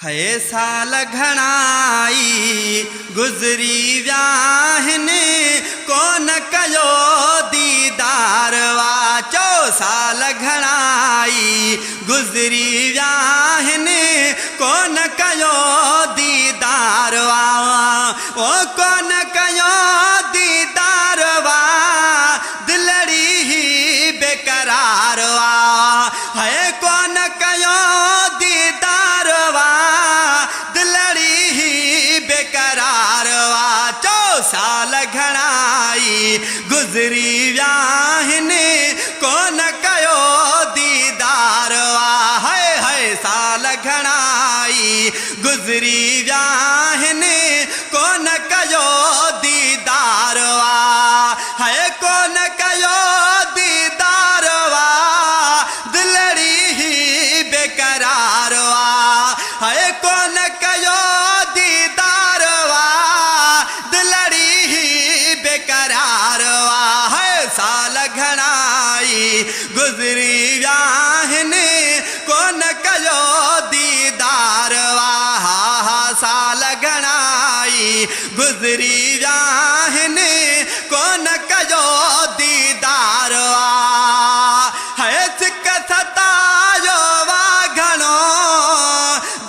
है साल घणाई गुज़री विया आहिनि कोन कयो दीदार वा चो साल घणाई गुज़री विया आहिनि कोन कयो दीदार वा ओ कोन कयो दीदार वा दिलड़ी ही बेकरार वा है कोन कयो दीदार वा दिलड़ी ही बेकरार वा चो साल घणाई गुज़री विया आहिनि कोन कयो दीदार वा है साल घणाई गुज़री विया आहिनि कोन कयो दीदार वा है कोन कयो दीदार वा दिलड़ी ही बेकरार वा है कोन कयो दीदार वा दिलड़ी ही बेकरार वा है साल घणाई गुज़री विया आहिनि कोन कयो दीदार वा साल घणाई गुज़री विया आहिनि कोन कयो दीदार वा है सिक सतायो वा घणो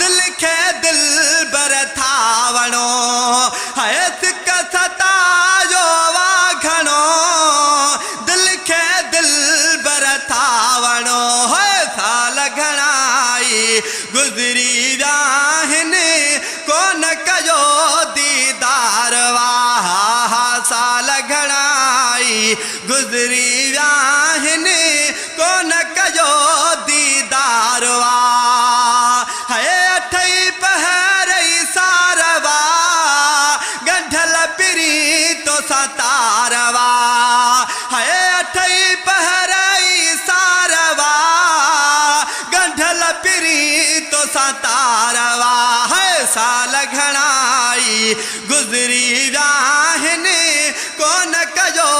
दिल खे दिल बर थावणो है सिक सतायो वा घणो दिल खे दिल बर थावणो है साल घणाई गुज़री विया आहिनि कोन कयो दीदार वा साल घणाई गुज़री विया आहिनि कोन कयो दीदार वा है अठई पहरई सारवा गंढल पिरी तो सतारवा है अठई पहरई सारवा गंढल पिरी तो सतारवा है साल घणाई गुज़री विया आहिनि कोन कयो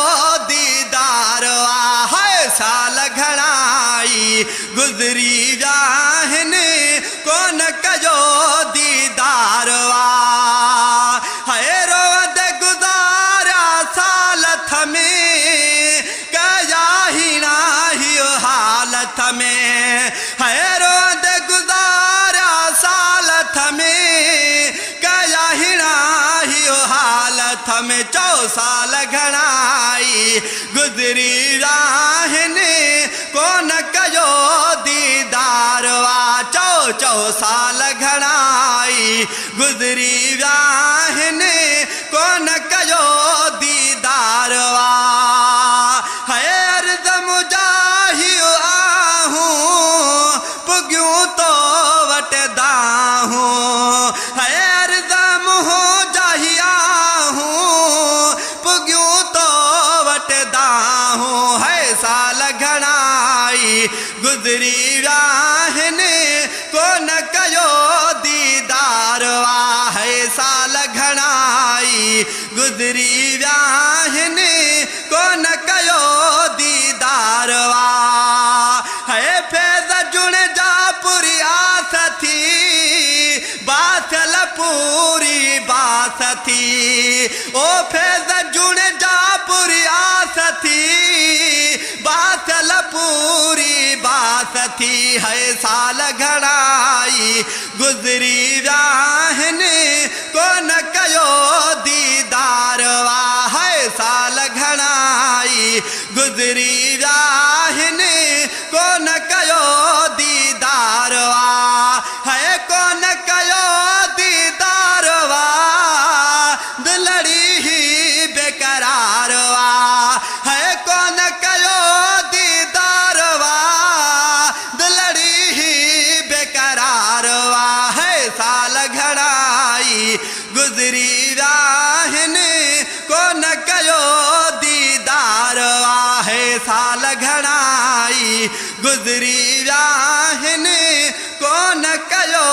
दीदार वा है साल घणाई गुज़री विया आहिनि कोन कयो दीदार वा है रोद गुज़ारा साल में कया ही नाही हालत में है रोद गुज़ारा साल में कया ही नाही हालत में चो साल घणाई गुज़री विया आहिनि कोन कयो दीदार वा चो साल घणाई गुज़री विया आहिनि कोन कयो दीदार वा है अर्ज़ मुजाहि आहूं पुगियूं तो वट दाहूं है अर्ज़ मुजाहि आहूं पुगियूं तो वट दाहूं है साल घणाई गुज़री विया आहिनि कोन कयो दीदार वा है साल घणाई गुज़री विया आहिनि कोन कयो दीदार वा है फैज़ जुण जा पूरी आस थी बासल पूरी बास थी ओ फैज़ जुण जा पूरी आस थी बासल पूरी बास थी है साल घणाई गुज़री विया आहिनि कोन कयो दीदार वा है साल घणाई गुज़री विया आहिनि कोन कयो दीदार वा है कोन कयो दीदार वा दिलड़ी ही बेकरार वा है कोन कयो दीदार वा दिलड़ी ही बेकरार वा है साल घणाई गुज़री विया आहिनि कोन कयो दीदार वा है साल घणाई गुज़री विया आहिनि कोन कयो